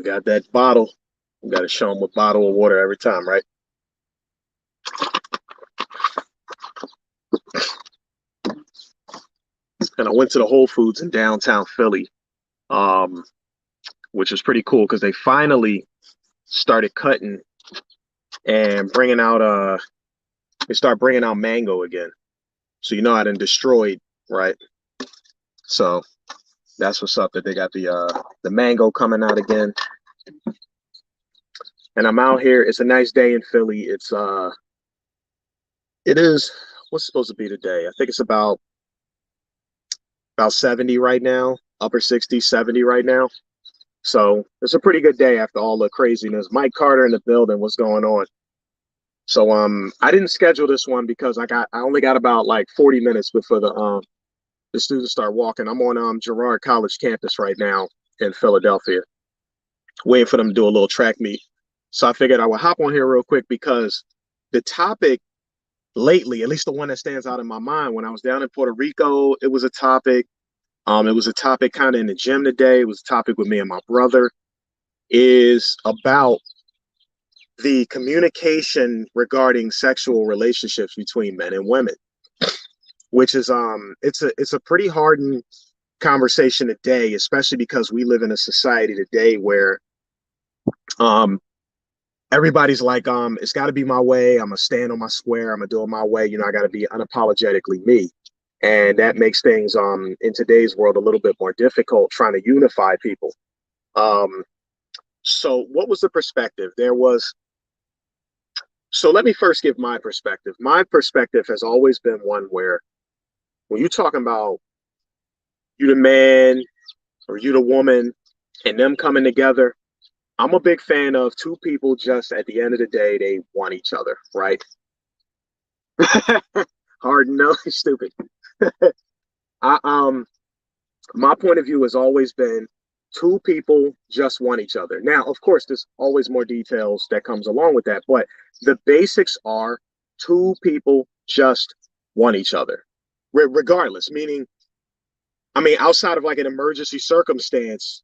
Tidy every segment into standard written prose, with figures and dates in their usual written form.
We got that bottle. We got to show them a bottle of water every time, right? And I went to the Whole Foods in downtown Philly, um, which was pretty cool because they finally started cutting and bringing out they start bringing out mango again. So you know I done destroyed, right? So that's what's up. That they got the mango coming out again, and I'm out here. It's a nice day in Philly. It is what's supposed to be today. I think it's about 70 right now, upper 60s, 70 right now. So it's a pretty good day after all the craziness. Mike Carter in the building. What's going on? So I didn't schedule this one because I only got about like 40 minutes before the students start walking. I'm on Girard College campus right now in Philadelphia, waiting for them to do a little track meet. So I figured I would hop on here real quick because the topic lately, at least the one that stands out in my mind, when I was down in Puerto Rico, it was a topic. It was a topic kind of in the gym today. It was a topic with me and my brother. Is about the communication regarding sexual relationships between men and women, which is it's a pretty hardened conversation today, especially because we live in a society today where um everybody's like it's got to be my way. I'm gonna stand on my square. I'm gonna do it my way. I got to be unapologetically me, and that makes things in today's world a little bit more difficult trying to unify people. Um so what was the perspective there was So let me first give my perspective. My perspective has always been one where when you're talking about you the man or you the woman and them coming together, I'm a big fan of two people just at the end of the day, they want each other, right? Hard no, stupid. I My point of view has always been two people just want each other. Now, of course, there's always more details that comes along with that, but the basics are two people just want each other, regardless. Meaning, I mean, outside of like an emergency circumstance,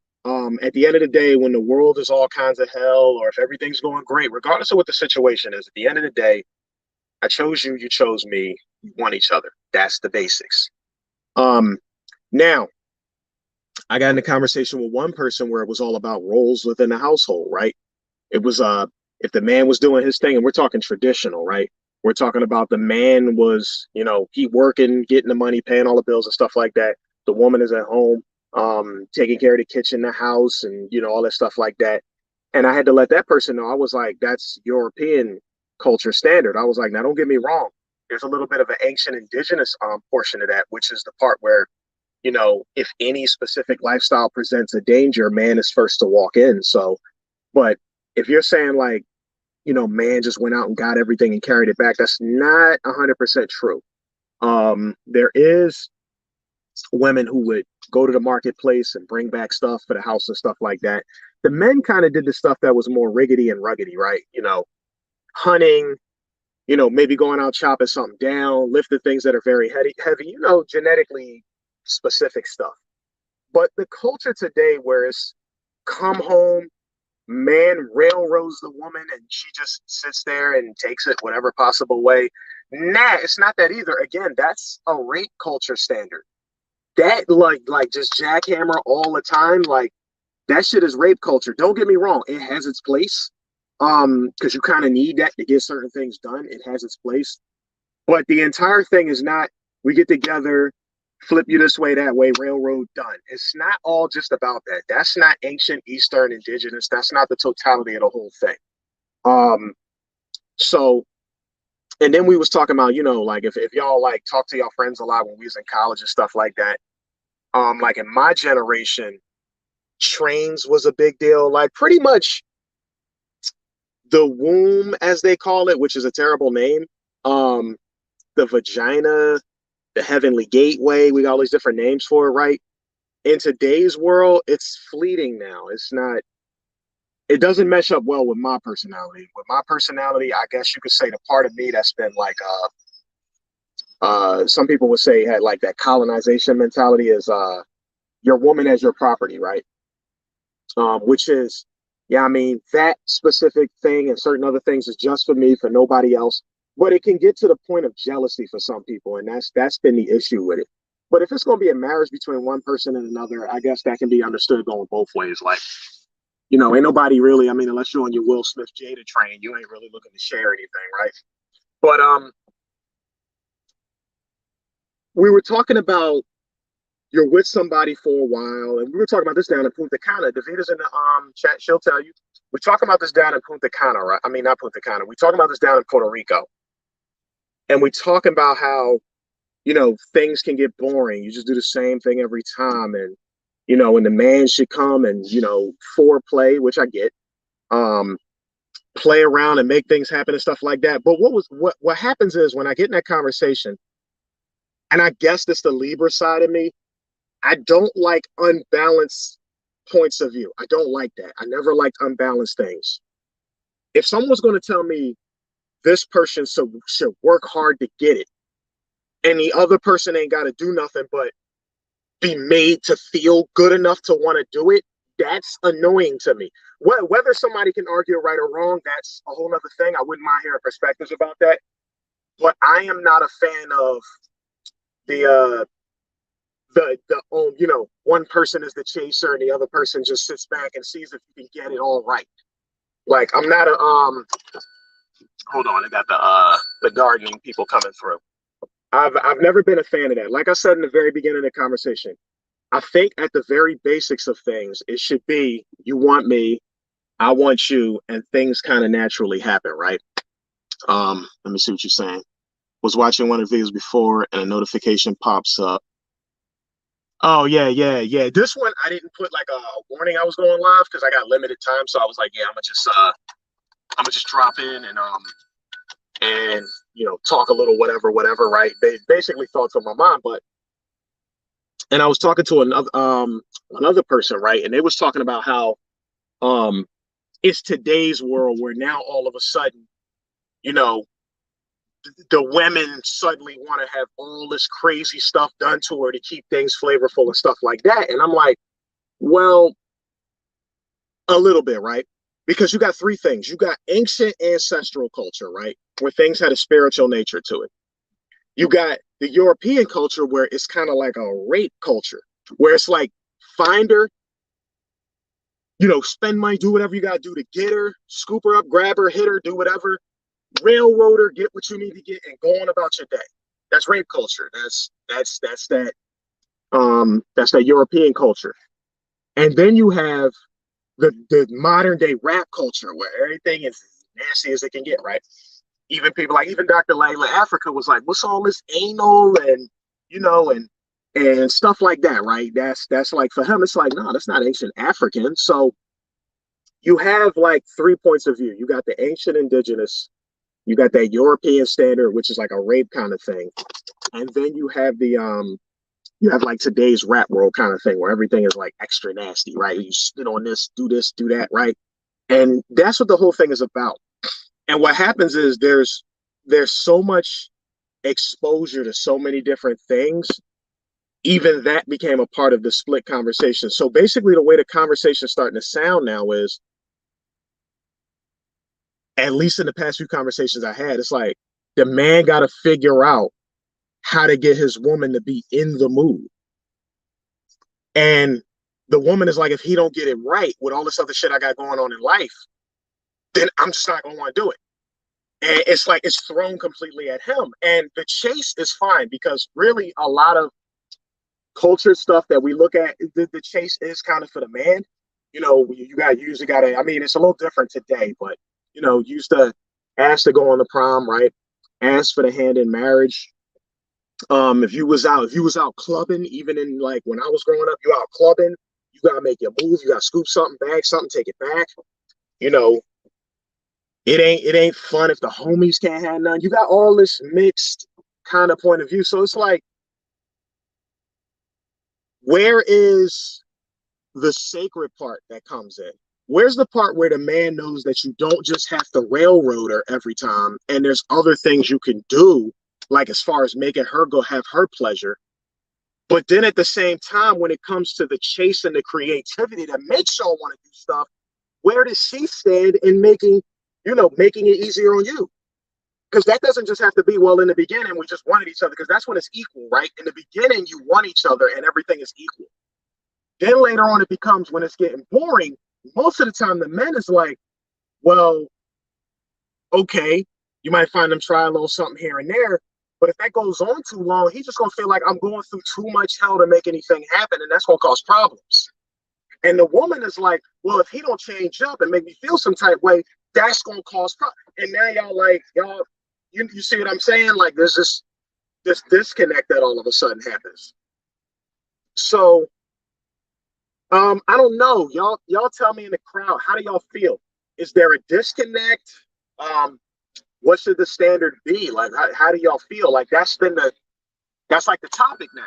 at the end of the day, when the world is all kinds of hell, or if everything's going great, regardless of what the situation is, at the end of the day, I chose you, you chose me, we want each other. That's the basics. Um, Now, I got in a conversation with one person where it was all about roles within the household, right? It was if the man was doing his thing, and we're talking traditional, right? We're talking about the man was, he working, getting the money, paying all the bills and stuff like that. The woman is at home, taking care of the kitchen, the house, and all that stuff like that. And I had to let that person know. I was like, that's European culture standard. I was like, now don't get me wrong. There's a little bit of an ancient indigenous portion of that, which is the part where if any specific lifestyle presents a danger, man is first to walk in. So, but if you're saying like, man just went out and got everything and carried it back, that's not 100% true. There is women who would go to the marketplace and bring back stuff for the house and stuff like that. The men kind of did the stuff that was more riggedy and ruggedy, right? Hunting, maybe going out chopping something down, lifting things that are very heavy, genetically specific stuff. But the culture today where it's come home, man railroads the woman and she just sits there and takes it whatever possible way. Nah, it's not that either. Again, that's a rape culture standard. That like just jackhammer all the time, like that shit is rape culture. Don't get me wrong, it has its place. Because you kind of need that to get certain things done. It has its place. But the entire thing is not we get together, flip you this way, that way, railroad done. It's not all just about that. That's not ancient Eastern indigenous. That's not the totality of the whole thing. Um, so and then we was talking about, like if y'all like talk to y'all friends a lot when we was in college and stuff like that. Like in my generation, trains was a big deal. Like pretty much the womb, as they call it, which is a terrible name. Um, the vagina, the heavenly gateway. We got all these different names for it, right? In today's world, it's fleeting now. It's not. It doesn't mesh up well with my personality. With my personality, I guess you could say the part of me that's been like, some people would say had like that colonization mentality is, your woman as your property, right? Which is Yeah, I mean, that specific thing and certain other things is just for me, for nobody else. But it can get to the point of jealousy for some people, and that's been the issue with it. But if it's going to be a marriage between one person and another, I guess that can be understood going both ways. Like, ain't nobody really, I mean, unless you're on your Will Smith Jada train, you ain't really looking to share anything, right? But we were talking about you're with somebody for a while, and we were talking about this down in Punta Cana. Davita's in the chat; she'll tell you. We're talking about this down in Punta Cana, right? I mean, not Punta Cana. We're talking about this down in Puerto Rico, and we talk about how things can get boring. You just do the same thing every time, and and the man should come and foreplay, which I get, um, play around and make things happen and stuff like that. But what happens is when I get in that conversation, and I guess this the Libra side of me, I don't like unbalanced points of view. I don't like that. I never liked unbalanced things. If someone's going to tell me this person should work hard to get it, and the other person ain't got to do nothing but be made to feel good enough to want to do it, that's annoying to me. Whether somebody can argue right or wrong, that's a whole other thing. I wouldn't mind hearing perspectives about that. But I am not a fan of the one person is the chaser and the other person just sits back and sees if you can get it all right. Like, I'm not a hold on, I got the gardening people coming through. I've never been a fan of that. Like I said in the very beginning of the conversation, I think at the very basics of things, it should be you want me, I want you, and things kind of naturally happen, right? Let me see what you're saying. Was watching one of the videos before and a notification pops up. Oh yeah, yeah, yeah. This one I didn't put like a warning I was going live because I got limited time. So I was like, yeah, I'm gonna just drop in and talk a little whatever, right? They basically thoughts on my mind, but and I was talking to another person, right? And they was talking about how um it's today's world where now all of a sudden, you know, the women suddenly want to have all this crazy stuff done to her to keep things flavorful and stuff like that. And I'm like, well, a little bit, right? Because you got three things. You got ancient ancestral culture, right? Where things had a spiritual nature to it. You got the European culture where it's kind of like a rape culture, where it's like find her, spend money, do whatever you got to do to get her, scoop her up, grab her, hit her, do whatever, railroad her, get what you need to get, and go on about your day. That's rape culture. That's that European culture. And then you have the modern day rap culture where everything is nasty as it can get, right? Even Dr. Layla Africa was like, what's all this anal and and stuff like that, right? That's like for him, it's like, no, that's not ancient African. So you have like 3 points of view. You got the ancient indigenous, you got that European standard, which is like a rape kind of thing. And then you have like today's rap world kind of thing where everything is like extra nasty, right? You spit on this, do that, right? And that's what the whole thing is about. And what happens is there's so much exposure to so many different things. Even that became a part of the split conversation. So basically, the way the conversation is starting to sound now is, at least in the past few conversations I had, it's like the man got to figure out how to get his woman to be in the mood. And the woman is like, if he don't get it right with all this other shit I got going on in life, then I'm just not gonna want to do it. And it's like it's thrown completely at him. And the chase is fine because really a lot of culture stuff that we look at, the chase is kind of for the man. Usually gotta, I mean, it's a little different today, but used to ask to go on the prom, right? Ask for the hand in marriage. If you was out clubbing, even in like when I was growing up, you out clubbing, you gotta make your move, you gotta scoop something, bag something, take it back. You know, it ain't fun if the homies can't have none. You got all this mixed kind of point of view. So it's like, where is the sacred part that comes in? Where's the part where the man knows that you don't just have to railroad her every time, and there's other things you can do, like as far as making her go have her pleasure. But then at the same time, when it comes to the chase and the creativity that makes y'all want to do stuff, where does she stand in making it easier on you? Because that doesn't just have to be, well, in the beginning we just wanted each other, because that's when it's equal, right? In the beginning you want each other and everything is equal. Then later on it becomes, when it's getting boring, most of the time the men is like, well, okay, you might find them try a little something here and there, but if that goes on too long, he's just gonna feel like I'm going through too much hell to make anything happen, and that's gonna cause problems. And the woman is like, well, if he don't change up and make me feel some type way, that's gonna cause problems. And now you see what I'm saying? Like there's this disconnect that all of a sudden happens. So I don't know. Y'all tell me in the crowd, how do y'all feel? Is there a disconnect? Um, what should the standard be? Like how do y'all feel? Like that's like the topic now.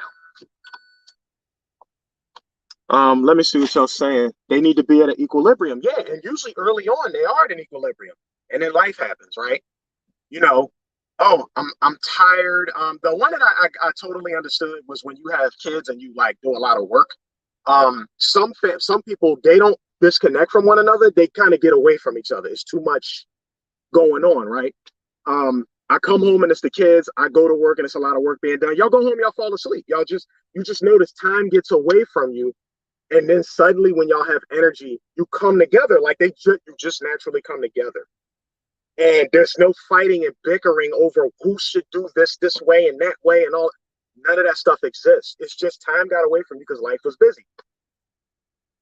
Let me see what y'all saying. They need to be at an equilibrium. Yeah, and usually early on they are at an equilibrium. And then life happens, right? You know, oh, I'm tired. The one that I totally understood was when you have kids and you like do a lot of work. Some people, they don't disconnect from one another. They kind of get away from each other. It's too much going on, right? I come home and it's the kids. I go to work and it's a lot of work being done. Y'all go home, y'all fall asleep. You just notice time gets away from you, and then suddenly when y'all have energy, you come together like you just naturally come together. And there's no fighting and bickering over who should do this way and that way and all. None of that stuff exists. It's just time got away from you because life was busy.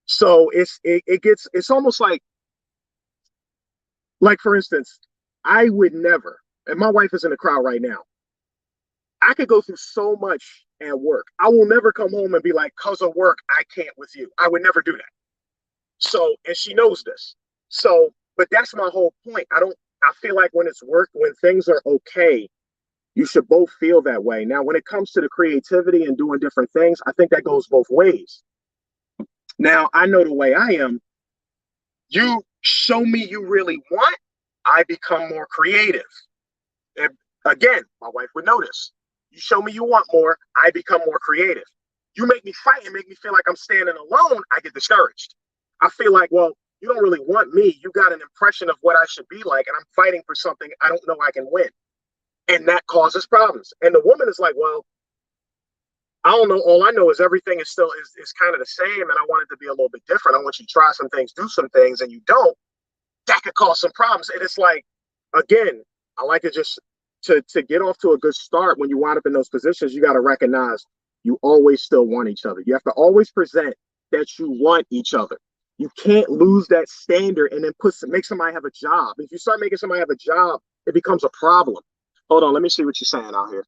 So it's almost like for instance, I would never, and my wife is in the crowd right now. I could go through so much at work. I will never come home and be like, cause of work, I can't with you. I would never do that. So, and she knows this. So, but that's my whole point. I feel like when it's work, when things are okay, you should both feel that way. Now, when it comes to the creativity and doing different things, I think that goes both ways. Now, I know the way I am. You show me you really want, I become more creative. And again, my wife would notice. You show me you want more, I become more creative. You make me fight and make me feel like I'm standing alone, I get discouraged. I feel like, well, you don't really want me. You got an impression of what I should be like, and I'm fighting for something I don't know I can win. And that causes problems. And the woman is like, well, I don't know. All I know is everything is kind of the same, and I want it to be a little bit different. I want you to try some things, do some things, and you don't. That could cause some problems. And it's like, again, I like to just to get off to a good start. When you wind up in those positions, you got to recognize you always still want each other. You have to always present that you want each other. You can't lose that standard and then make somebody have a job. If you start making somebody have a job, it becomes a problem. Hold on, let me see what you're saying out here.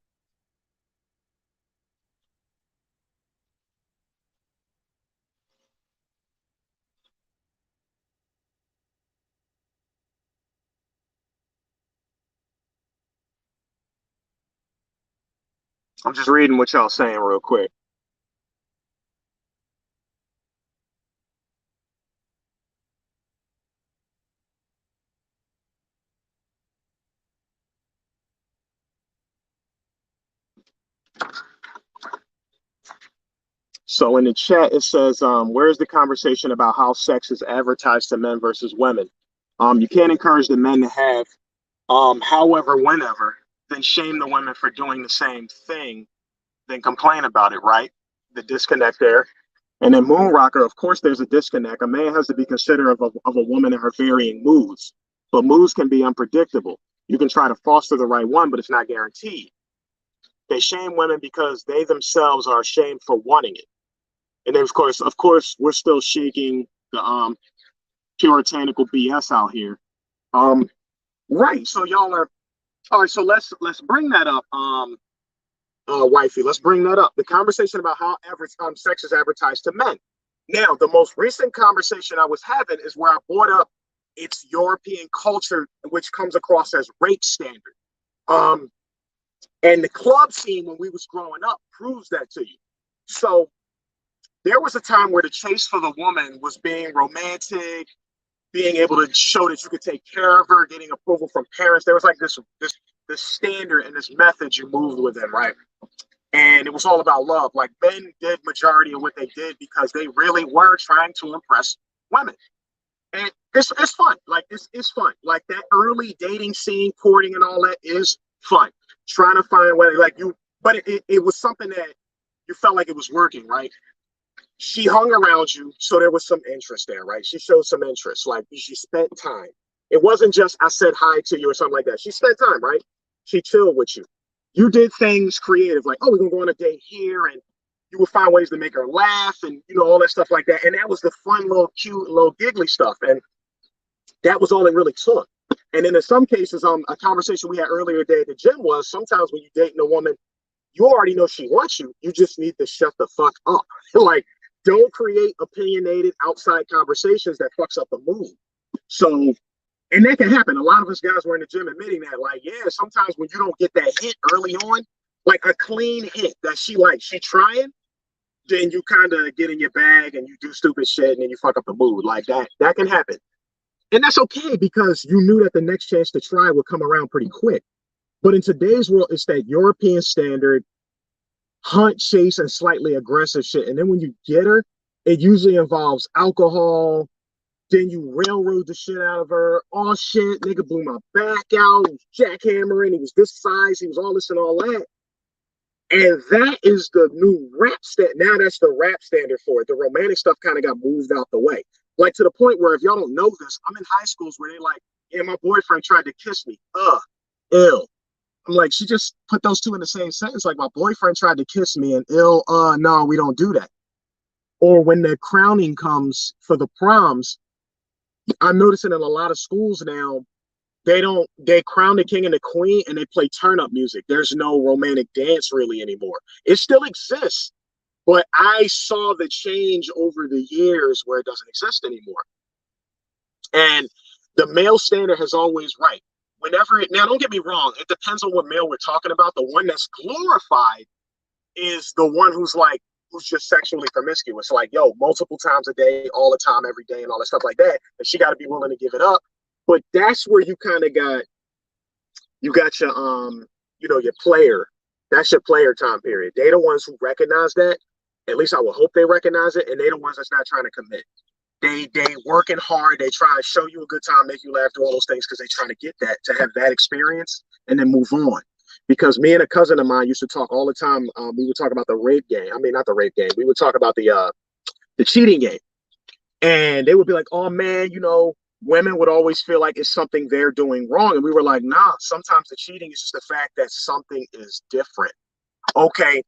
I'm just reading what y'all saying real quick. So in the chat, it says, where's the conversation about how sex is advertised to men versus women? You can't encourage the men to have, however, whenever, then shame the women for doing the same thing, then complain about it, right? The disconnect there. And then Moon Rocker, of course, there's a disconnect. A man has to be considerate of a woman and her varying moods, but moods can be unpredictable. You can try to foster the right one, but it's not guaranteed. They shame women because they themselves are ashamed for wanting it. And then of course, we're still shaking the puritanical BS out here. Um, right. So y'all are all right. So let's bring that up. Wifey, let's bring that up. The conversation about how sex is advertised to men. Now, the most recent conversation I was having is where I brought up it's European culture, which comes across as rape standard. Um, and the club scene when we was growing up proves that to you. So there was a time where the chase for the woman was being romantic, being able to show that you could take care of her, getting approval from parents. There was like this standard and this method you moved within, right? And it was all about love. Like men did majority of what they did because they really were trying to impress women. And it's fun. Like it's fun. Like that early dating scene, courting and all that is fun. Trying to find whether like you, but it was something that you felt like it was working, right? She hung around you, so there was some interest there, right? She showed some interest, like she spent time. It wasn't just I said hi to you or something like that. She spent time, right? She chilled with you. You did things creative, like, oh, we're gonna go on a date here, and you would find ways to make her laugh and all that stuff like that. And that was the fun little cute little giggly stuff. And that was all it really took. And then in some cases, a conversation we had earlier today at the gym was sometimes when you're dating a woman, you already know she wants you. You just need to shut the fuck up. Like, don't create opinionated outside conversations that fucks up the mood. So, and that can happen. A lot of us guys were in the gym admitting that, like, yeah, sometimes when you don't get that hit early on, like a clean hit that she likes, she trying, then you kind of get in your bag and you do stupid shit and then you fuck up the mood. Like that can happen. And that's okay because you knew that the next chance to try would come around pretty quick. But in today's world, it's that European standard hunt, chase, and slightly aggressive shit. And then when you get her, it usually involves alcohol. Then you railroad the shit out of her. Oh shit, nigga blew my back out. He was jackhammering. He was this size. He was all this and all that. And that is the new rap standard. Now that's the rap standard for it. The romantic stuff kind of got moved out the way. Like to the point where if y'all don't know this, I'm in high schools where they like, yeah, my boyfriend tried to kiss me. Ill. I'm like, she just put those two in the same sentence. Like, my boyfriend tried to kiss me and ill, no, we don't do that. Or when the crowning comes for the proms, I'm noticing in a lot of schools now, they crown the king and the queen and they play turn up music. There's no romantic dance really anymore. It still exists, but I saw the change over the years where it doesn't exist anymore. And the male standard has always right. Whenever it, now don't get me wrong, it depends on what male we're talking about. The one that's glorified is the one who's just sexually promiscuous, like, yo, multiple times a day, all the time, every day, and all that stuff like that. And she got to be willing to give it up. But that's where you kind of got your your player. That's your player time period. They the ones who recognize that. At least I will hope they recognize it, and they the ones that's not trying to commit. They working hard. They try to show you a good time, make you laugh, do all those things because they trying to get that, to have that experience and then move on. Because me and a cousin of mine used to talk all the time. We would talk about the rape game. I mean, not the rape game. We would talk about the cheating game, and they would be like, "Oh man, women would always feel like it's something they're doing wrong," and we were like, "Nah. Sometimes the cheating is just the fact that something is different." Okay,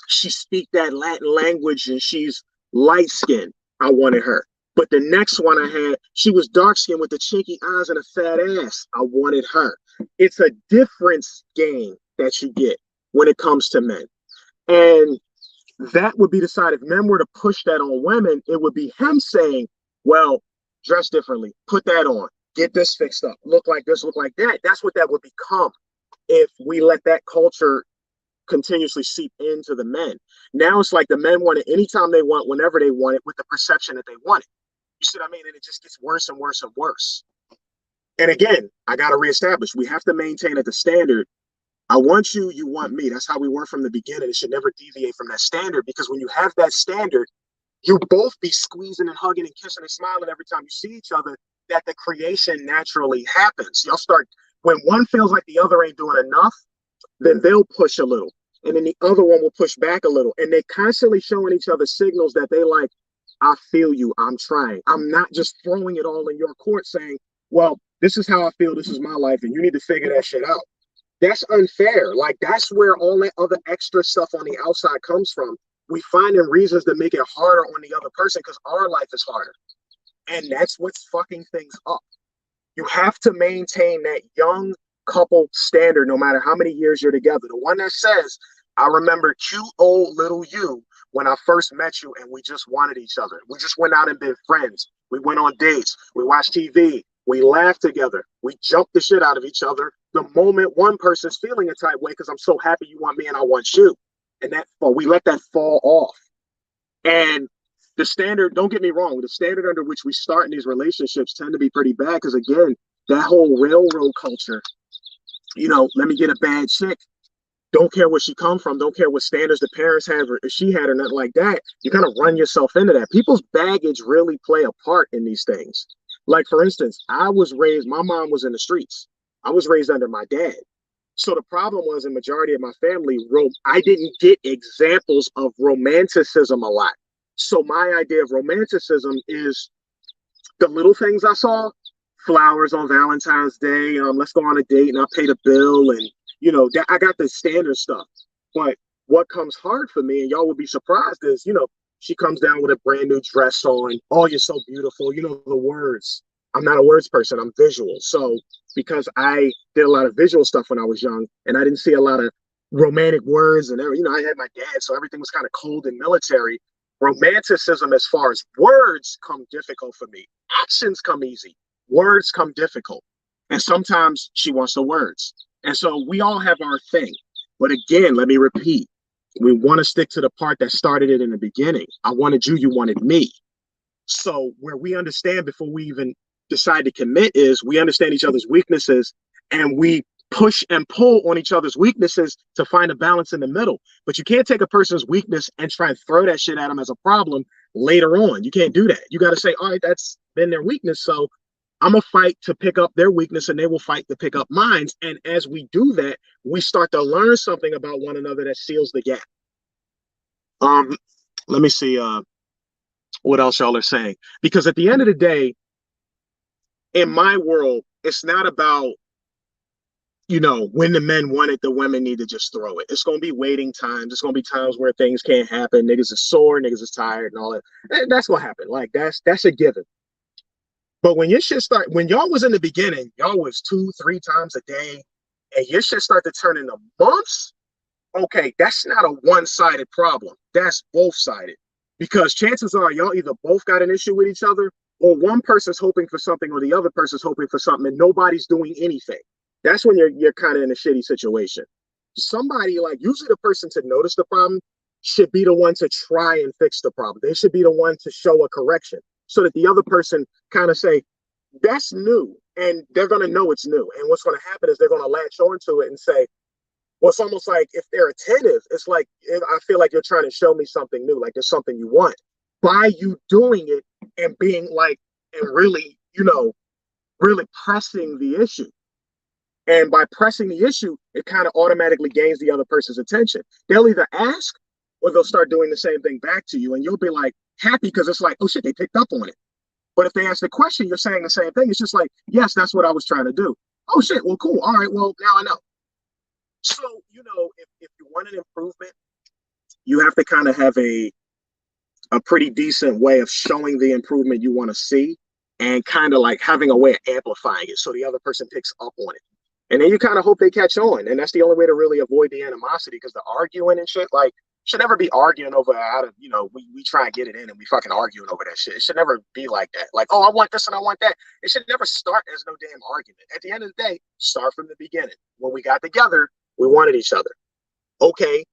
she speak that Latin language and she's light skinned. I wanted her. But the next one I had, she was dark skinned with the chinky eyes and a fat ass. I wanted her. It's a difference game that you get when it comes to men. And that would be the side. If men were to push that on women, it would be him saying, well, dress differently, put that on, get this fixed up, look like this, look like that. That's what that would become if we let that culture continuously seep into the men. Now it's like the men want it anytime they want, whenever they want it, with the perception that they want it. You see what I mean? And it just gets worse and worse and worse. And again, I got to reestablish, we have to maintain at the standard. I want you, you want me. That's how we were from the beginning. It should never deviate from that standard, because when you have that standard, you both be squeezing and hugging and kissing and smiling every time you see each other, that the creation naturally happens. Y'all start, when one feels like the other ain't doing enough, then they'll push a little. And then the other one will push back a little. And they're constantly showing each other signals that they like, I feel you, I'm trying. I'm not just throwing it all in your court saying, well, this is how I feel, this is my life, and you need to figure that shit out. That's unfair. Like, that's where all that other extra stuff on the outside comes from. We finding reasons to make it harder on the other person because our life is harder. And that's what's fucking things up. You have to maintain that young couple standard no matter how many years you're together. The one that says, I remember cute old little you when I first met you and we just wanted each other. We just went out and been friends. We went on dates. We watched TV. We laughed together. We jumped the shit out of each other the moment one person's feeling a type way because I'm so happy you want me and I want you. And that, well, we let that fall off. And the standard, don't get me wrong, the standard under which we start in these relationships tend to be pretty bad because, again, that whole railroad culture, let me get a bad chick. Don't care where she come from. Don't care what standards the parents have or if she had or nothing like that. You kind of run yourself into that. People's baggage really play a part in these things. Like for instance, my mom was in the streets. I was raised under my dad. So the problem was in majority of my family, I didn't get examples of romanticism a lot. So my idea of romanticism is the little things I saw, flowers on Valentine's Day, let's go on a date and I'll pay the bill, and that I got the standard stuff. But what comes hard for me, and y'all would be surprised, is she comes down with a brand new dress on. Oh, you're so beautiful. The words. I'm not a words person. I'm visual. So because I did a lot of visual stuff when I was young, and I didn't see a lot of romantic words and everything, I had my dad, so everything was kind of cold and military. Romanticism, as far as words, come difficult for me. Actions come easy. Words come difficult. And sometimes she wants the words. And so we all have our thing. But again, let me repeat, we want to stick to the part that started it in the beginning. I wanted you, you wanted me. So where we understand before we even decide to commit is we understand each other's weaknesses, and we push and pull on each other's weaknesses to find a balance in the middle. But you can't take a person's weakness and try and throw that shit at them as a problem later on. You can't do that. You got to say, all right, that's been their weakness. So I'm going to fight to pick up their weakness and they will fight to pick up mine. And as we do that, we start to learn something about one another that seals the gap. Let me see what else y'all are saying. Because at the end of the day, in my world, it's not about, when the men want it, the women need to just throw it. It's going to be waiting times. It's going to be times where things can't happen. Niggas is sore, niggas is tired and all that. And that's going to happen. Like that's a given. But when your shit when y'all was in the beginning, y'all was 2-3 times a day, and your shit start to turn into months. Okay, that's not a one-sided problem. That's both-sided. Because chances are y'all either both got an issue with each other, or one person's hoping for something or the other person's hoping for something, and nobody's doing anything. That's when you're kind of in a shitty situation. Somebody, like, usually the person to notice the problem should be the one to try and fix the problem. They should be the one to show a correction so that the other person kind of say, that's new. And they're going to know it's new. And what's going to happen is they're going to latch onto it and say, well, it's almost like if they're attentive, it's like, I feel like you're trying to show me something new, like there's something you want. By you doing it and being like, and really, really pressing the issue. And by pressing the issue, it kind of automatically gains the other person's attention. They'll either ask or they'll start doing the same thing back to you. And you'll be like happy because it's like, oh shit, they picked up on it. But if they ask the question, you're saying the same thing. It's just like, yes, that's what I was trying to do. Oh shit, well, cool. All right, well, now I know. So, if you want an improvement, you have to kind of have a pretty decent way of showing the improvement you want to see, and kind of like having a way of amplifying it so the other person picks up on it. And then you kind of hope they catch on. And that's the only way to really avoid the animosity, because the arguing and shit, like, should never be arguing over out of, we try and get it in and we fucking arguing over that shit. It should never be like that. Like, oh, I want this and I want that. It should never start as no damn argument. At the end of the day, start from the beginning. When we got together, we wanted each other. Okay,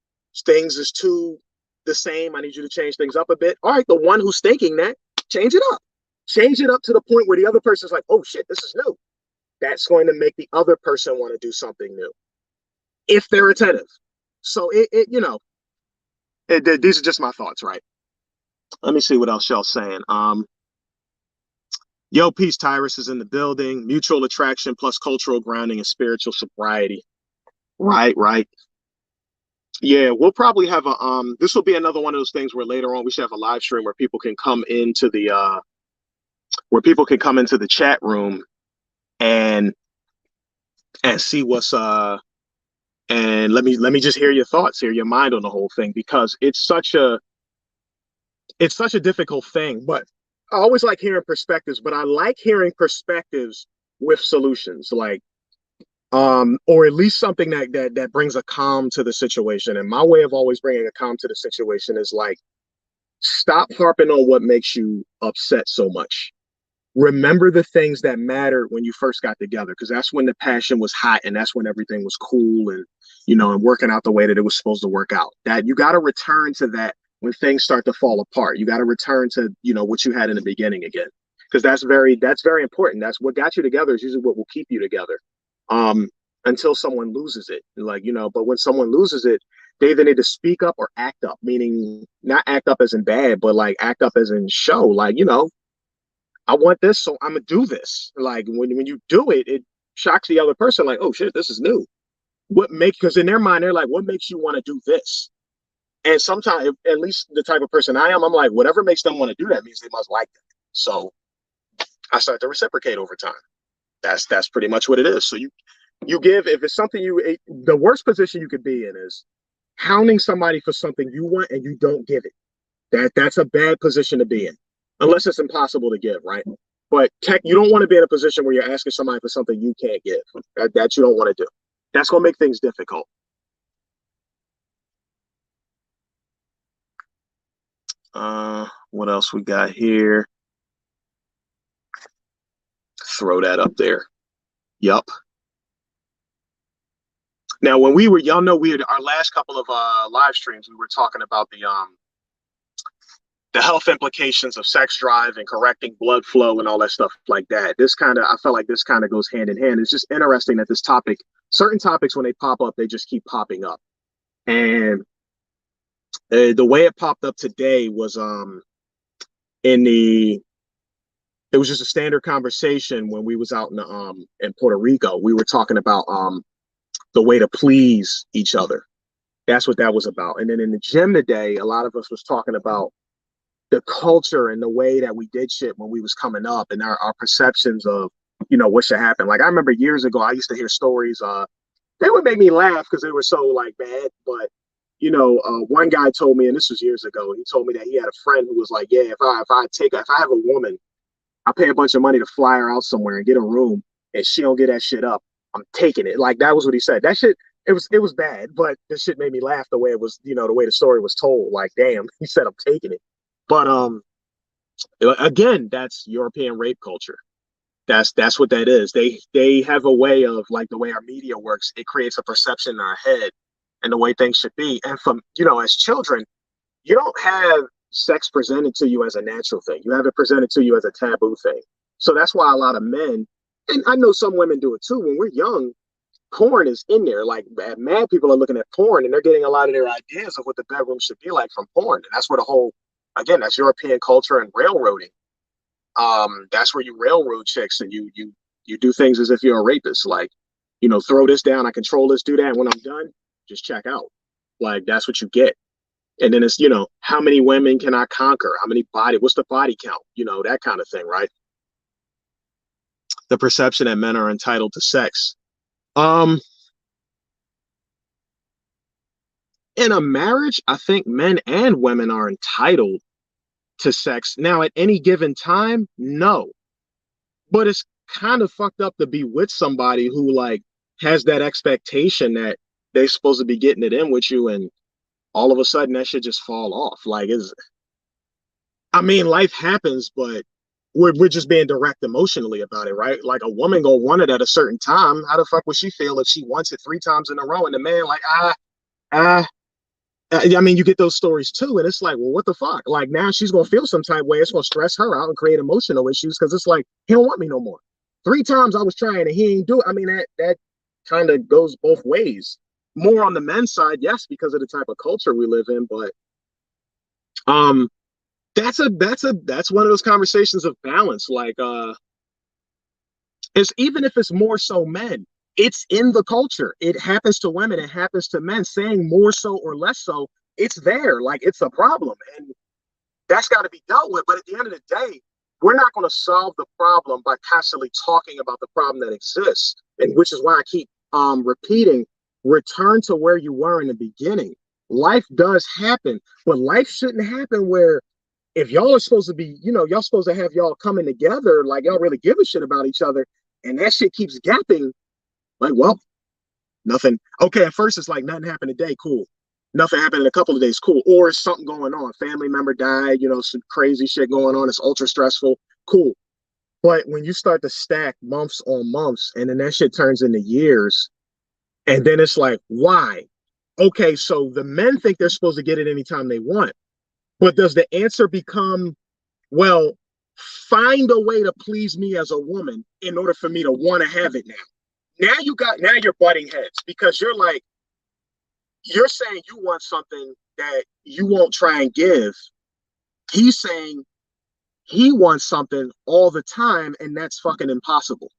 things is too the same. I need you to change things up a bit. All right, the one who's thinking that, change it up. Change it up to the point where the other person's like, oh shit, this is new. That's going to make the other person want to do something new if they're attentive. So these are just my thoughts, right? Let me see what else y'all saying. Yo, peace, Tyrus is in the building. Mutual attraction plus cultural grounding and spiritual sobriety. Right. Yeah, we'll probably have this will be another one of those things where later on we should have a live stream where people can come into the chat room and see what's and let me just hear your thoughts, hear your mind on the whole thing, because it's such a difficult thing. But I always like hearing perspectives, but I like hearing perspectives with solutions, like or at least something that brings a calm to the situation. And my way of always bringing a calm to the situation is like, stop harping on what makes you upset so much. Remember the things that mattered when you first got together, because that's when the passion was hot and that's when everything was cool and and working out the way that it was supposed to work out. That you got to return to that when things start to fall apart. You got to return to what you had in the beginning again, because that's very important. That's what got you together, is usually what will keep you together until someone loses it. But when someone loses it, they either need to speak up or act up, meaning not act up as in bad, but like act up as in show, like I want this, so I'm gonna do this. Like when you do it, it shocks the other person. Like, oh shit, this is new. What makes because in their mind they're like, what makes you want to do this? And sometimes, at least the type of person I am, I'm like, whatever makes them want to do that means they must like that. So I start to reciprocate over time. That's pretty much what it is. So you give if it's something the worst position you could be in is hounding somebody for something you want and you don't give it. That's a bad position to be in, unless it's impossible to give, right? But you don't want to be in a position where you're asking somebody for something you can't give. That you don't want to do. That's gonna make things difficult. What else we got here? Throw that up there. Yup. Now, when we were, y'all know, we had our last couple of live streams, we were talking about the health implications of sex drive and correcting blood flow and all that stuff like that. I felt like this kind of goes hand in hand. It's just interesting that this topic, certain topics, when they pop up, they just keep popping up. And the way it popped up today was in the it was just a standard conversation when we was out in Puerto Rico. We were talking about the way to please each other. That's what that was about. And then in the gym today, a lot of us was talking about the culture and the way that we did shit when we was coming up and our perceptions of, what should happen. Like I remember years ago, I used to hear stories, they would make me laugh because they were so like bad. But, one guy told me, and this was years ago, he told me that he had a friend who was like, yeah, if I have a woman, I pay a bunch of money to fly her out somewhere and get a room and she don't get that shit up, I'm taking it. Like that was what he said. That shit, it was bad, but this shit made me laugh the way it was, the way the story was told. Like, damn, he said I'm taking it. But again, that's European rape culture. That's what that is. They have a way of like the way our media works. It creates a perception in our head and the way things should be. And from as children, you don't have sex presented to you as a natural thing. You have it presented to you as a taboo thing. So that's why a lot of men, and I know some women do it too. When we're young, porn is in there. Like mad people are looking at porn and they're getting a lot of their ideas of what the bedroom should be like from porn. And that's where the whole, again, that's European culture and railroading. That's where you railroad chicks and you do things as if you're a rapist. Like, throw this down, I control this, do that. And when I'm done, just check out. Like that's what you get. And then it's, how many women can I conquer? How many what's the body count? That kind of thing, right? The perception that men are entitled to sex. Um, in a marriage, I think men and women are entitled to sex. Now, at any given time, no. But it's kind of fucked up to be with somebody who like has that expectation that they're supposed to be getting it in with you and all of a sudden that should just fall off. Like I mean, life happens, but we're just being direct emotionally about it, right? Like a woman gonna want it at a certain time. How the fuck would she feel if she wants it 3 times in a row and the man like ah I mean, you get those stories too, and it's like, well, what the fuck? Like now she's gonna feel some type of way. It's gonna stress her out and create emotional issues because it's like he don't want me no more. 3 times I was trying and he ain't do it. I mean, that kind of goes both ways. More on the men's side, yes, because of the type of culture we live in, but um, that's one of those conversations of balance. Like it's even if it's more so men, it's in the culture. It happens to women, it happens to men. Saying more so or less so, it's there. Like it's a problem, and that's got to be dealt with. But at the end of the day, we're not going to solve the problem by constantly talking about the problem that exists, and which is why I keep repeating: return to where you were in the beginning. Life does happen, but life shouldn't happen where if y'all are supposed to be, y'all supposed to have y'all coming together, like y'all really give a shit about each other, and that shit keeps gapping. Like, well, nothing. Okay, at first it's like nothing happened today, cool. Nothing happened in a couple of days, cool. Or something going on. Family member died, some crazy shit going on. It's ultra stressful, cool. But when you start to stack months on months, and then that shit turns into years, and then it's like, why? Okay, so the men think they're supposed to get it anytime they want. But does the answer become, well, find a way to please me as a woman in order for me to want to have it now? Now you're butting heads because you're saying you want something that you won't try and give. He's saying he wants something all the time, and that's fucking impossible.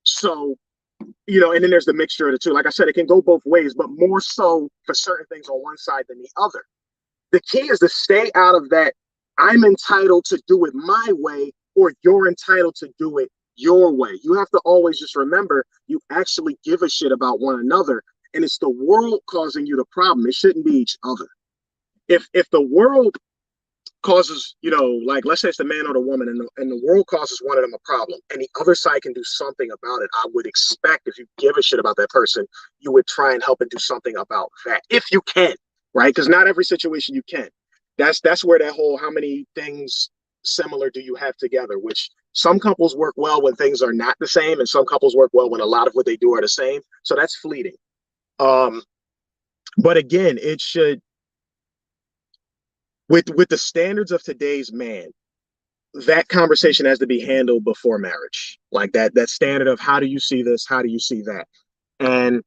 So, and then there's the mixture of the two. Like I said, it can go both ways, but more so for certain things on one side than the other. The key is to stay out of that I'm entitled to do it my way or you're entitled to do it your way. You have to always just remember you actually give a shit about one another, and it's the world causing you the problem. It shouldn't be each other. If the world causes, like let's say it's the man or the woman, and the world causes one of them a problem, and the other side can do something about it, I would expect if you give a shit about that person, you would try and help and do something about that if you can, right? Because not every situation you can. That's where that whole how many things similar do you have together, which some couples work well when things are not the same, and some couples work well when a lot of what they do are the same. So that's fleeting. Um, but again, it should with the standards of today's man, that conversation has to be handled before marriage. Like that standard of how do you see this? How do you see that? And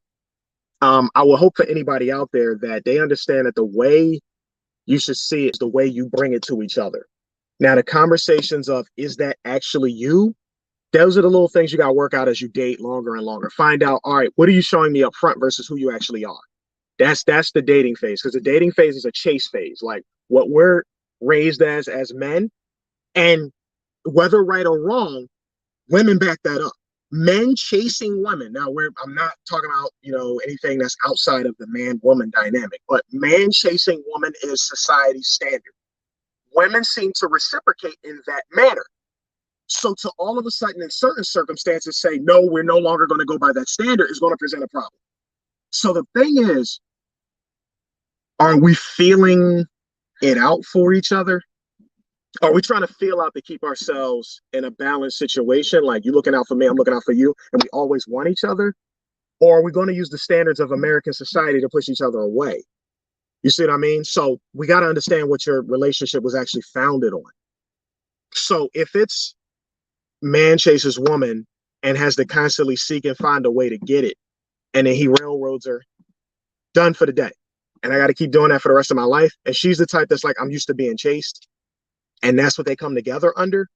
I will hope for anybody out there that they understand that the way you should see it is the way you bring it to each other. Now, the conversations of is that actually you? Those are the little things you got to work out as you date longer and longer. Find out, all right, what are you showing me up front versus who you actually are? That's the dating phase, because the dating phase is a chase phase, like what we're raised as men, and whether right or wrong, women back that up. Men chasing women. Now, I'm not talking about anything that's outside of the man-woman dynamic, but man chasing woman is society's standard. Women seem to reciprocate in that manner. So to all of a sudden, in certain circumstances, say no, we're no longer going to go by that standard is going to present a problem. So the thing is, are we feeling it out for each other? Are we trying to feel out to keep ourselves in a balanced situation? Like you looking out for me, I'm looking out for you, and we always want each other? Or are we going to use the standards of American society to push each other away? You see what I mean? So we got to understand what your relationship was actually founded on. So if it's man chases woman and has to constantly seek and find a way to get it, and then he railroads her, done for the day. And I got to keep doing that for the rest of my life. And she's the type that's like, I'm used to being chased, and that's what they come together under,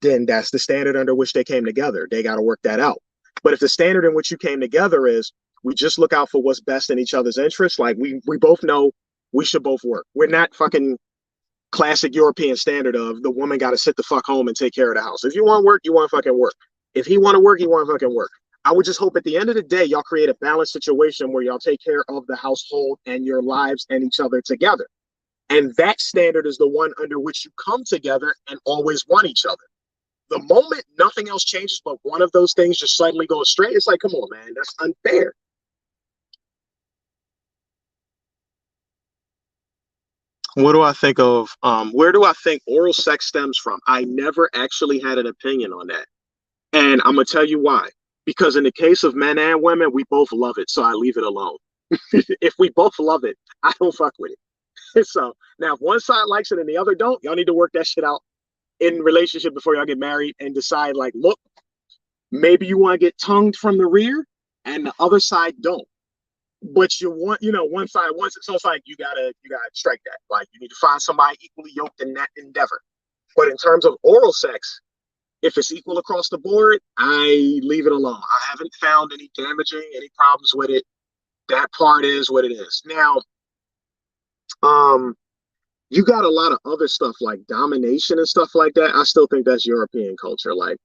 then that's the standard under which they came together. They got to work that out. But if the standard in which you came together is we just look out for what's best in each other's interests, like we both know we should both work. We're not fucking classic European standard of the woman got to sit the fuck home and take care of the house. If you want work, you want to fucking work. If he want to work, he want to fucking work. I would just hope at the end of the day, y'all create a balanced situation where y'all take care of the household and your lives and each other together. And that standard is the one under which you come together and always want each other. The moment nothing else changes, but one of those things just suddenly goes straight, it's like, come on, man, that's unfair. What do I think of? Where do I think oral sex stems from? I never actually had an opinion on that. And I'm going to tell you why. Because in the case of men and women, we both love it. So I leave it alone. If we both love it, I don't fuck with it. So now if one side likes it and the other don't, y'all need to work that shit out in relationship before y'all get married and decide like, look, maybe you want to get tongued from the rear and the other side don't. But you want, one side wants it. So it's like you gotta strike that. Like you need to find somebody equally yoked in that endeavor. But in terms of oral sex, if it's equal across the board, I leave it alone. I haven't found any damaging, any problems with it. That part is what it is. Now, um, you got a lot of other stuff like domination and stuff like that. I still think that's European culture. Like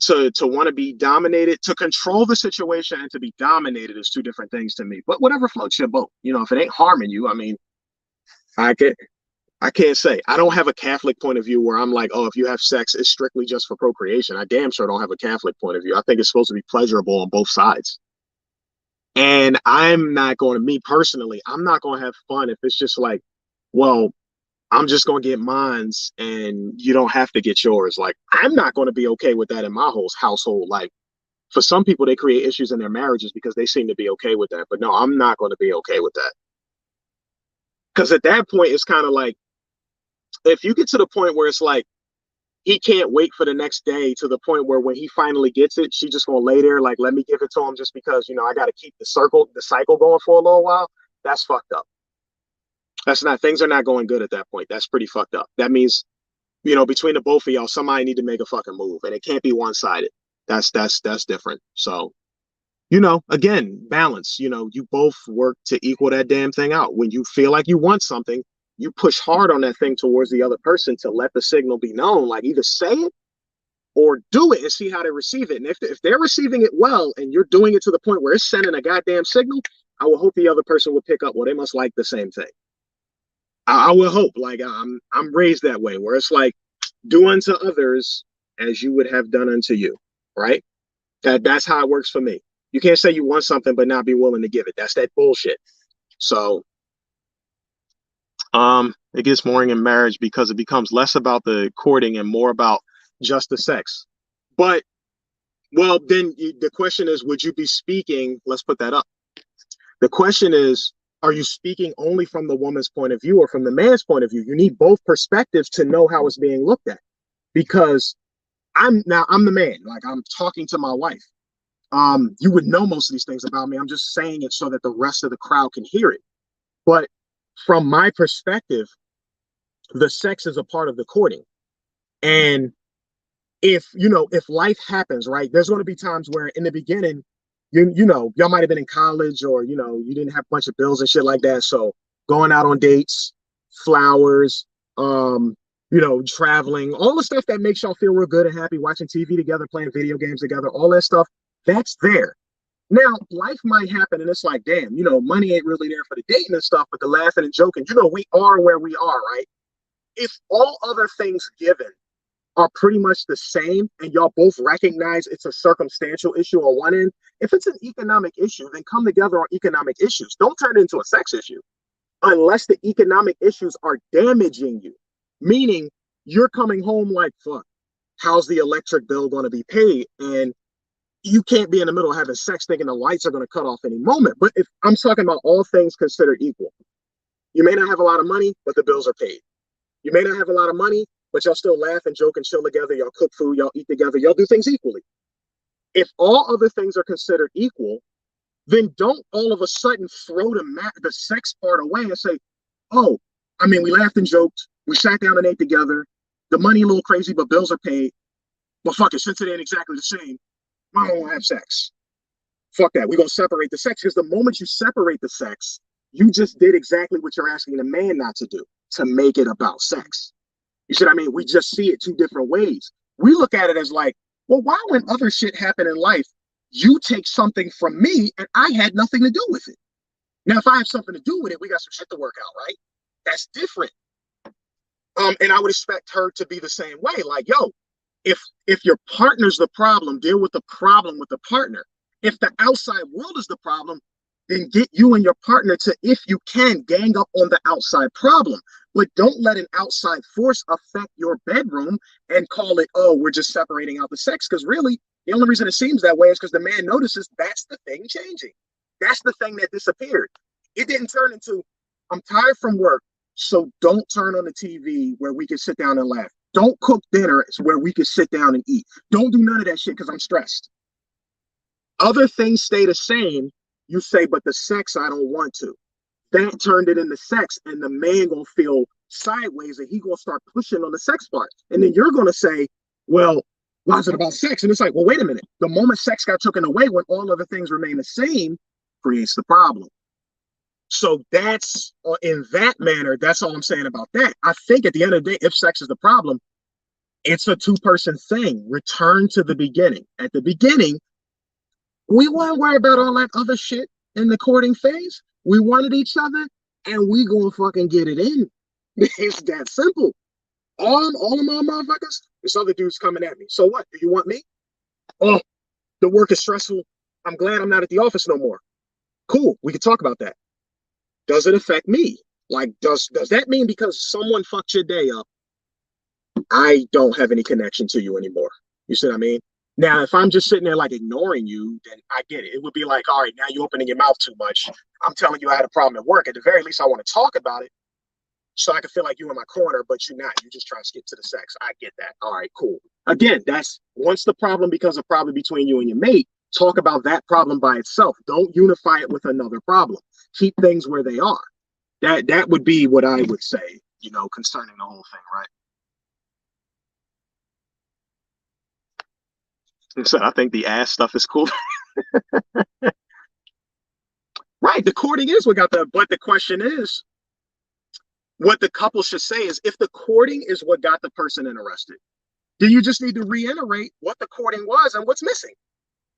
to want to be dominated, to control the situation and to be dominated is two different things to me. But whatever floats your boat. If it ain't harming you, I mean, I can I can't say. I don't have a Catholic point of view where I'm like, oh, if you have sex, it's strictly just for procreation. I damn sure don't have a Catholic point of view. I think it's supposed to be pleasurable on both sides. And I'm not going to, me personally, I'm not going to have fun if it's just like, well, I'm just going to get mines and you don't have to get yours. Like, I'm not going to be okay with that in my whole household. Like, for some people, they create issues in their marriages because they seem to be okay with that. But no, I'm not going to be okay with that. Because at that point, it's kind of like, if you get to the point where it's like, he can't wait for the next day to the point where when he finally gets it, she just gonna lay there like, let me give it to him just because, I got to keep the cycle going for a little while. That's fucked up. That's not, things are not going good at that point. That's pretty fucked up. That means between the both of y'all, somebody need to make a fucking move, and it can't be one-sided. That's different. So, again, balance. You both work to equal that damn thing out. When you feel like you want something, you push hard on that thing towards the other person to let the signal be known. Like, either say it or do it and see how they receive it. And if they're receiving it well and you're doing it to the point where it's sending a goddamn signal, I will hope the other person will pick up. Well, they must like the same thing. I will hope. Like, I'm raised that way, where it's like, do unto others as you would have done unto you, right? That's how it works for me. You can't say you want something but not be willing to give it. That's that bullshit. So, it gets boring in marriage because it becomes less about the courting and more about just the sex. But, well, then the question is, would you be speaking? Let's put that up. The question is, are you speaking only from the woman's point of view or from the man's point of view? You need both perspectives to know how it's being looked at. Because I'm the man. Like, I'm talking to my wife. You would know most of these things about me. I'm just saying it so that the rest of the crowd can hear it. But from my perspective, the sex is a part of the courting. And if life happens, right, there's going to be times where in the beginning, y'all might have been in college, or, you didn't have a bunch of bills and shit like that. So going out on dates, flowers, traveling, all the stuff that makes y'all feel real good and happy, watching TV together, playing video games together, all that stuff, that's there. Now, life might happen and it's like, damn, money ain't really there for the dating and stuff, but the laughing and joking, we are where we are, right? If all other things given are pretty much the same and y'all both recognize it's a circumstantial issue on one end, if it's an economic issue, then come together on economic issues. Don't turn it into a sex issue unless the economic issues are damaging you. Meaning, you're coming home like, fuck, how's the electric bill going to be paid? And you can't be in the middle of having sex thinking the lights are going to cut off any moment. But if I'm talking about all things considered equal, you may not have a lot of money, but the bills are paid. You may not have a lot of money, but y'all still laugh and joke and chill together. Y'all cook food, y'all eat together, y'all do things equally. If all other things are considered equal, then don't all of a sudden throw the sex part away and say, oh, we laughed and joked. We sat down and ate together. The money a little crazy, but bills are paid. But fuck it, since it ain't exactly the same, I don't want to have sex. Fuck that. We're going to separate the sex, because the moment you separate the sex, you just did exactly what you're asking the man not to do, to make it about sex. You see what I mean? We just see it two different ways. We look at it as like, well, why when other shit happen in life, you take something from me and I had nothing to do with it? Now, if I have something to do with it, we got some shit to work out, right? That's different. And I would expect her to be the same way. Like, yo, if your partner's the problem, deal with the problem with the partner. If the outside world is the problem, then get you and your partner to, if you can, gang up on the outside problem. But don't let an outside force affect your bedroom and call it, oh, we're just separating out the sex. Because really, the only reason it seems that way is because the man notices that's the thing changing. That's the thing that disappeared. It didn't turn into, I'm tired from work, so don't turn on the TV where we can sit down and laugh. Don't cook dinner where we can sit down and eat. Don't do none of that shit because I'm stressed. Other things stay the same. You say, but the sex, I don't want to. That turned it into sex, and the man gonna feel sideways, and he gonna start pushing on the sex part. And then you're gonna say, well, why is it about sex? And it's like, well, wait a minute. The moment sex got taken away, when all other things remain the same, creates the problem. So that's, in that manner, that's all I'm saying about that. I think at the end of the day, if sex is the problem, it's a two-person thing. Return to the beginning. At the beginning, we weren't worried about all that other shit in the courting phase. We wanted each other, and we gonna fucking get it in. It's that simple. All of my motherfuckers, this other dude's coming at me. So what? Do you want me? Oh, the work is stressful. I'm glad I'm not at the office no more. Cool. We can talk about that. Does it affect me? Like, does that mean because someone fucked your day up, I don't have any connection to you anymore? You see what I mean? Now, if I'm just sitting there like ignoring you, then I get it. It would be like, all right, now you're opening your mouth too much. I'm telling you I had a problem at work. At the very least, I want to talk about it so I can feel like you're in my corner, but you're not. You're just trying to skip to the sex. I get that. All right, cool. Again, that's once the problem becomes a problem between you and your mate, talk about that problem by itself. Don't unify it with another problem. Keep things where they are. That would be what I would say, concerning the whole thing, right? So I think the ass stuff is cool. Right. The courting is what got but the question is, what the couple should say is if the courting is what got the person interested, then you just need to reiterate what the courting was and what's missing.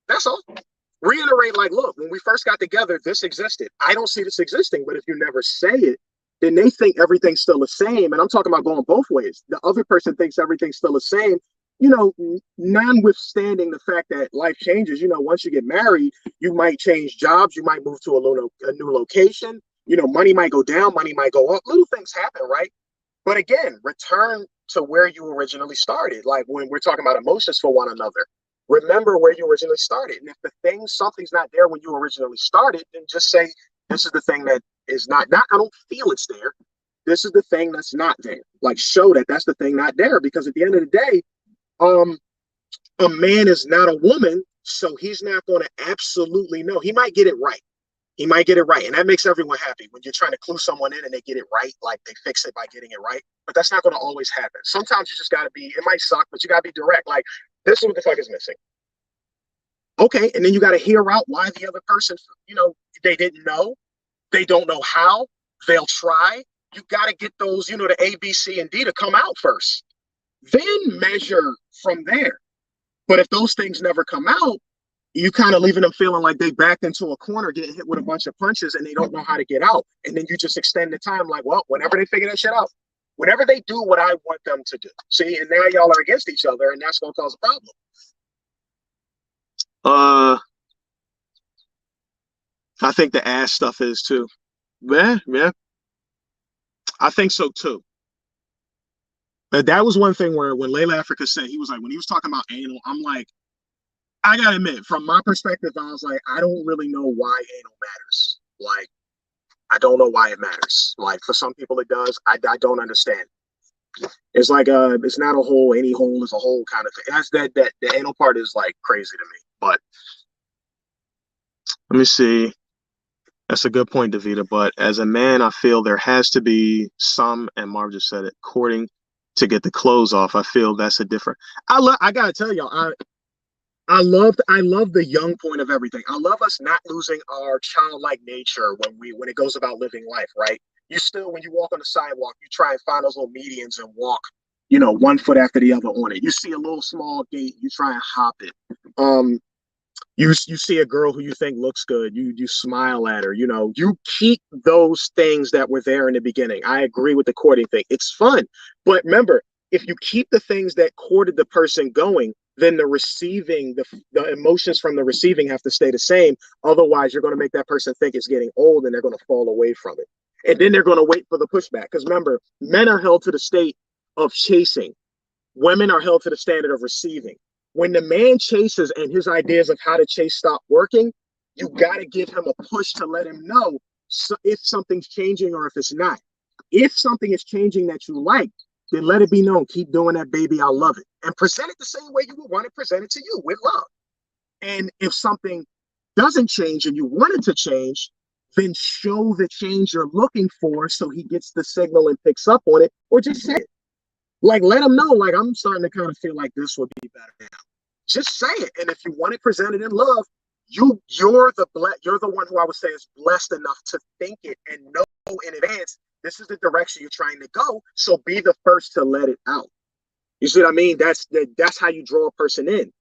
That's all. Reiterate, like, look, when we first got together, this existed. I don't see this existing, but if you never say it, then they think everything's still the same. And I'm talking about going both ways. The other person thinks everything's still the same, notwithstanding the fact that life changes. Once you get married, you might change jobs, you might move to a new location, money might go down, money might go up, little things happen, right? But again, return to where you originally started. Like when we're talking about emotions for one another, remember where you originally started. And if something's not there when you originally started, then just say, this is the thing that is not, I don't feel it's there. This is the thing that's not there. Like show that that's the thing not there. Because at the end of the day, a man is not a woman. So he's not going to absolutely know. He might get it right. He might get it right. And that makes everyone happy when you're trying to clue someone in and they get it right, like they fix it by getting it right. But that's not going to always happen. Sometimes you just got to it might suck, but you got to be direct. Like, this is what the fuck is missing. Okay. And then you got to hear out why the other person, they didn't know. They don't know how. They'll try. You got to get those, the A, B, C, and D to come out first. Then measure from there. But if those things never come out, you kind of leaving them feeling like they backed into a corner, getting hit with a bunch of punches, and they don't know how to get out. And then you just extend the time, like, well, whenever they figure that shit out, whenever they do what I want them to do. See, and now y'all are against each other, and that's gonna cause a problem. I think the ass stuff is too. Yeah, yeah. I think so too. But that was one thing where when Layla Africa said, he was like, when he was talking about anal, I'm like, I gotta admit, from my perspective, I was like, I don't really know why anal matters. Like, I don't know why it matters. Like, for some people it does. I don't understand. It's like it's not a hole. Any hole is a hole kind of thing. That's that the anal part is like crazy to me. But let me see. That's a good point, Davita. But as a man, I feel there has to be some, and Marv just said it, courting to get the clothes off. I feel that's a different. I gotta tell y'all, I love the young point of everything. I love us not losing our childlike nature when it goes about living life, right? You still, when you walk on the sidewalk, you try and find those little medians and walk, 1 foot after the other on it. You see a little small gate, you try and hop it. You see a girl who you think looks good, you smile at her, you keep those things that were there in the beginning. I agree with the courting thing. It's fun. But remember, if you keep the things that courted the person going, then the emotions from the receiving have to stay the same. Otherwise, you're going to make that person think it's getting old and they're going to fall away from it. And then they're going to wait for the pushback. Because remember, men are held to the state of chasing. Women are held to the standard of receiving. When the man chases and his ideas of how to chase stop working, you got to give him a push to let him know if something's changing or if it's not. If something is changing that you like, then let it be known. Keep doing that, baby. I love it. And present it the same way you would want to present it to you, with love. And if something doesn't change and you want it to change, then show the change you're looking for so he gets the signal and picks up on it, or just say it. Like, let him know, like, I'm starting to kind of feel like this would be better now. Just say it. And if you want it presented in love, you're the one who I would say is blessed enough to think it and know in advance this is the direction you're trying to go. So be the first to let it out. You see what I mean? That's how you draw a person in.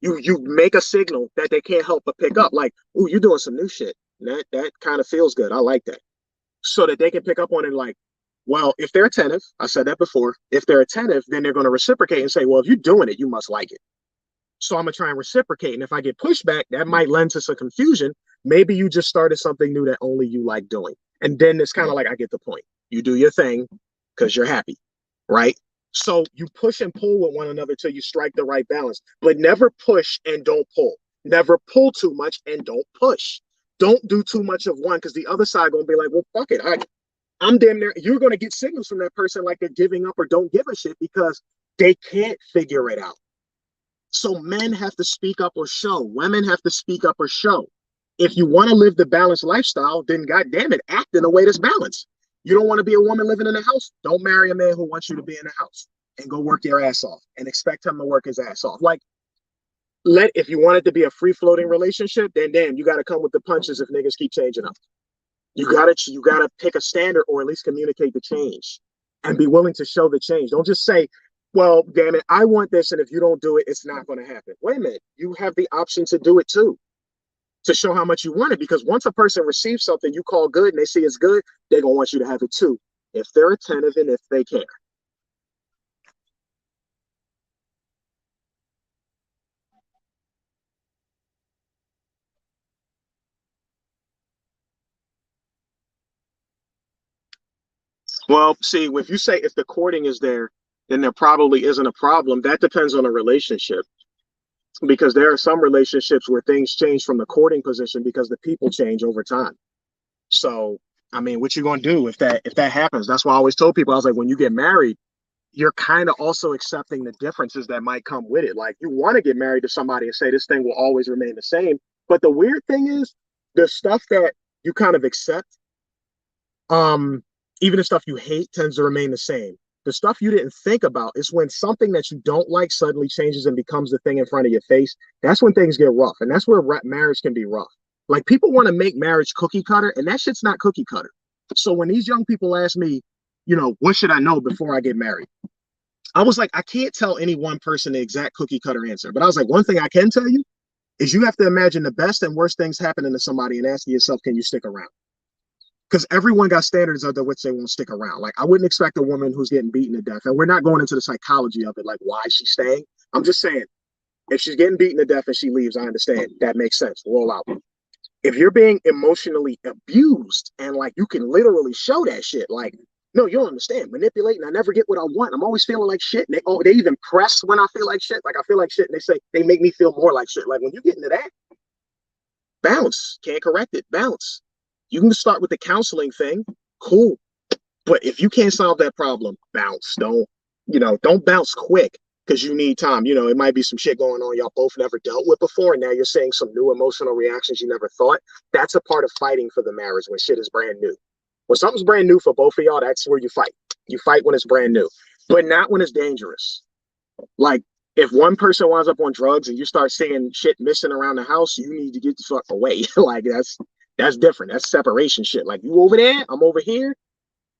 You make a signal that they can't help but pick up. Like, ooh, you're doing some new shit. That kind of feels good. I like that. So that they can pick up on it. Like, well, if they're attentive, I said that before. If they're attentive, then they're going to reciprocate and say, well, if you're doing it, you must like it. So I'm gonna try and reciprocate. And if I get pushback, that might lend to some confusion. Maybe you just started something new that only you like doing. And then it's kind of like, I get the point. You do your thing because you're happy, right? So you push and pull with one another till you strike the right balance, but never push and don't pull. Never pull too much and don't push. Don't do too much of one because the other side gonna be like, well, fuck it. I'm damn near. You're gonna get signals from that person like they're giving up or don't give a shit because they can't figure it out. So men have to speak up or show. Women have to speak up or show. If you want to live the balanced lifestyle, then God damn it, act in a way that's balanced. You don't want to be a woman living in a house? Don't marry a man who wants you to be in a house and go work your ass off and expect him to work his ass off. Like, Let if you want it to be a free floating relationship, then damn, you got to come with the punches if niggas keep changing up. You gotta pick a standard or at least communicate the change and be willing to show the change. Don't just say, well, damn it, I want this, and if you don't do it, it's not going to happen. Wait a minute, you have the option to do it too, to show how much you want it. Because once a person receives something you call good and they see it's good, they're gonna want you to have it too, if they're attentive and if they care. Well, see, if you say if the courting is there, then there probably isn't a problem. That depends on the relationship, because there are some relationships where things change from the courting position because the people change over time. So, I mean, what you gonna do if that happens? That's why I always told people, I was like, when you get married, you're kind of also accepting the differences that might come with it. Like you want to get married to somebody and say this thing will always remain the same. But the weird thing is the stuff that you kind of accept, um, even the stuff you hate tends to remain the same. The stuff you didn't think about is when something that you don't like suddenly changes and becomes the thing in front of your face. That's when things get rough. And that's where marriage can be rough. Like people want to make marriage cookie cutter, and that shit's not cookie cutter. So when these young people ask me, what should I know before I get married? I was like, I can't tell any one person the exact cookie cutter answer. But I was like, one thing I can tell you is you have to imagine the best and worst things happening to somebody and asking yourself, can you stick around? Because everyone got standards under which they won't stick around. Like I wouldn't expect a woman who's getting beaten to death, and we're not going into the psychology of it, like why she's staying. I'm just saying, if she's getting beaten to death and she leaves, I understand. That makes sense. Roll out. If you're being emotionally abused and like you can literally show that shit, like, no, you don't understand. Manipulating, I never get what I want. I'm always feeling like shit. And they even press when I feel like shit. Like I feel like shit, and they say they make me feel more like shit. Like when you get into that, bounce. Can't correct it. Bounce. You can start with the counseling thing. Cool. But if you can't solve that problem, bounce. Don't bounce quick because you need time. It might be some shit going on y'all both never dealt with before, and now you're saying some new emotional reactions you never thought. That's a part of fighting for the marriage when shit is brand new. When something's brand new for both of y'all, that's where you fight. You fight when it's brand new, but not when it's dangerous. Like if one person winds up on drugs and you start seeing shit missing around the house, you need to get the fuck away. Like that's different. That's separation shit. Like you over there, I'm over here.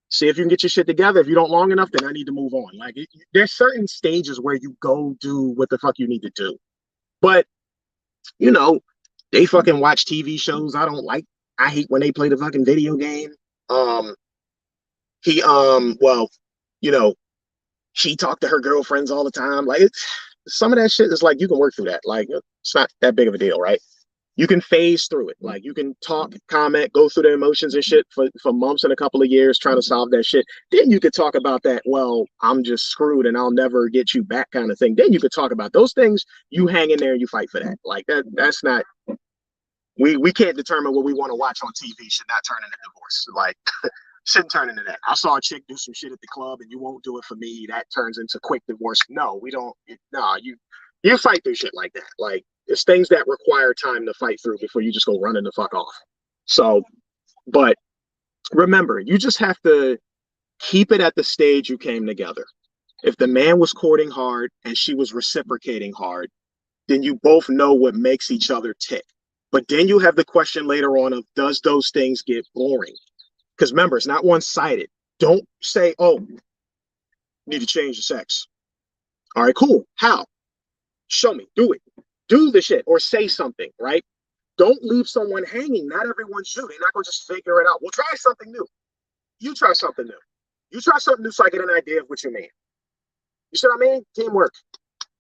See if you can get your shit together. If you don't long enough, then I need to move on. Like there's certain stages where you go do what the fuck you need to do. But you know, they fucking watch TV shows I don't like. I hate when they play the fucking video game. Um, well, you know, she talked to her girlfriends all the time. Like some of that shit is like you can work through that. Like it's not that big of a deal, right? You can phase through it. Like you can talk, comment, go through the emotions and shit for months and a couple of years trying to solve that shit. Then you could talk about that, well, I'm just screwed and I'll never get you back kind of thing. Then you could talk about those things. You hang in there and you fight for that. Like that's not we can't determine what we want to watch on TV should not turn into divorce. Like shouldn't turn into that. I saw a chick do some shit at the club and you won't do it for me. That turns into quick divorce. No, we don't. No, you fight through shit like that. Like it's things that require time to fight through before you just go running the fuck off. So, but remember, you just have to keep it at the stage you came together. If the man was courting hard and she was reciprocating hard, then you both know what makes each other tick. But then you have the question later on of does those things get boring? Because remember, it's not one sided. Don't say, oh, you need to change the sex. All right, cool. How? Show me. Do it. Do the shit or say something, right? Don't leave someone hanging. Not everyone's you. They're not going to just figure it out. Well, try something new. You try something new. You try something new so I get an idea of what you mean. You see what I mean? Teamwork.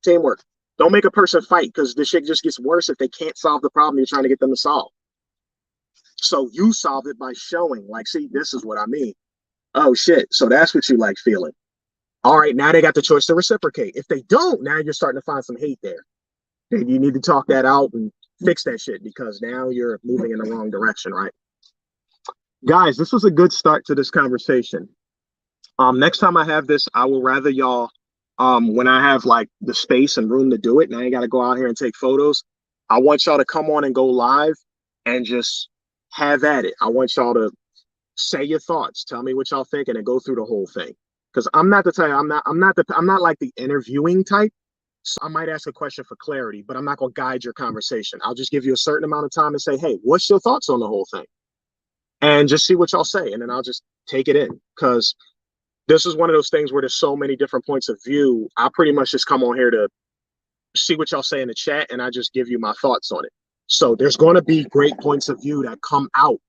Teamwork. Don't make a person fight because the shit just gets worse if they can't solve the problem you're trying to get them to solve. So you solve it by showing, like, see, this is what I mean. Oh shit. So that's what you like feeling. All right, now they got the choice to reciprocate. If they don't, now you're starting to find some hate there. Then you need to talk that out and fix that shit because now you're moving in the wrong direction, right? Guys, this was a good start to this conversation. Next time I have this, I will rather y'all when I have like the space and room to do it and I ain't gotta go out here and take photos. I want y'all to come on and go live and just have at it. I want y'all to say your thoughts, tell me what y'all think, and then go through the whole thing. Because I'm not the type, I'm not like the interviewing type. So I might ask a question for clarity, but I'm not going to guide your conversation. I'll just give you a certain amount of time and say, hey, what's your thoughts on the whole thing? And just see what y'all say. And then I'll just take it in, because this is one of those things where there's so many different points of view. I pretty much just come on here to see what y'all say in the chat, and I just give you my thoughts on it. So there's going to be great points of view that come out.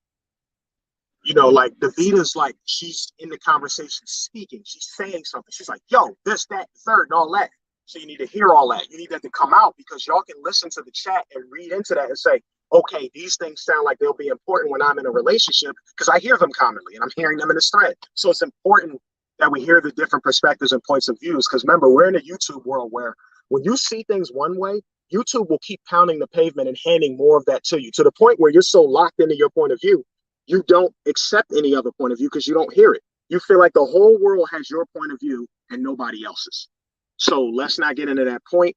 You know, like Davita's like, she's in the conversation speaking. She's saying something. She's like, yo, this, that, third, and all that. So you need to hear all that. You need that to come out, because y'all can listen to the chat and read into that and say, okay, these things sound like they'll be important when I'm in a relationship, because I hear them commonly and I'm hearing them in this thread. So it's important that we hear the different perspectives and points of views, because remember, we're in a YouTube world where when you see things one way, YouTube will keep pounding the pavement and handing more of that to you, to the point where you're so locked into your point of view, you don't accept any other point of view because you don't hear it. You feel like the whole world has your point of view and nobody else's. So let's not get into that point.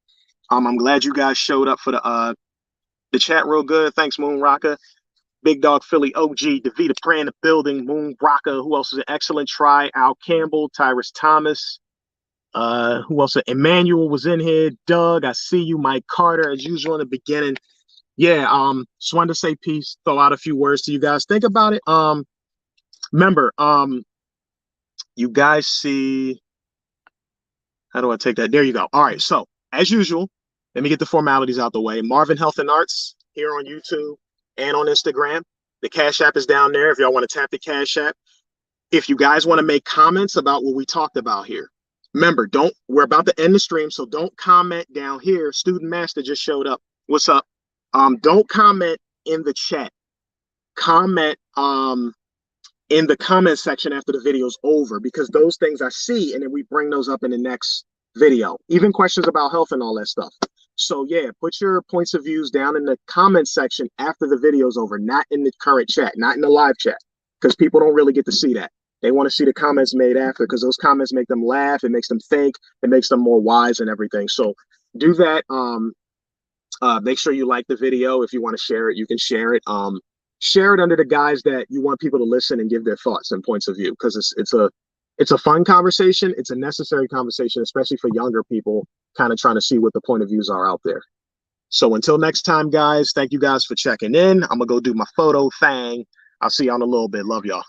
I'm glad you guys showed up for the chat real good. Thanks, Moon Rocker. Big Dog Philly OG, Davita Pray in the building, Moon Rocker. Who else is an excellent try? Al Campbell, Tyrus Thomas. Who else? Emmanuel was in here. Doug, I see you. Mike Carter, as usual in the beginning. Yeah, just wanted to say peace, throw out a few words to you guys. Think about it. Remember, you guys see, how do I take that? There you go. All right, so as usual, let me get the formalities out the way. Marvin Health and Arts here on YouTube and on Instagram. The Cash App is down there if y'all want to tap the Cash App. If you guys want to make comments about what we talked about here, remember, we're about to end the stream, so don't comment down here. Student Master just showed up. What's up? Don't comment in the chat. Comment in the comment section after the video's over, because those things I see, and then we bring those up in the next video. Even questions about health and all that stuff. So yeah, put your points of views down in the comment section after the video's over, not in the current chat, not in the live chat, because people don't really get to see that. They want to see the comments made after, because those comments make them laugh, it makes them think, it makes them more wise and everything. So do that. Make sure you like the video. If you want to share it, you can share it. Share it under the guise that you want people to listen and give their thoughts and points of view, because it's a fun conversation. It's a necessary conversation, especially for younger people kind of trying to see what the point of views are out there. So until next time, guys, thank you guys for checking in. I'm gonna go do my photo thing. I'll see y'all in a little bit. Love y'all.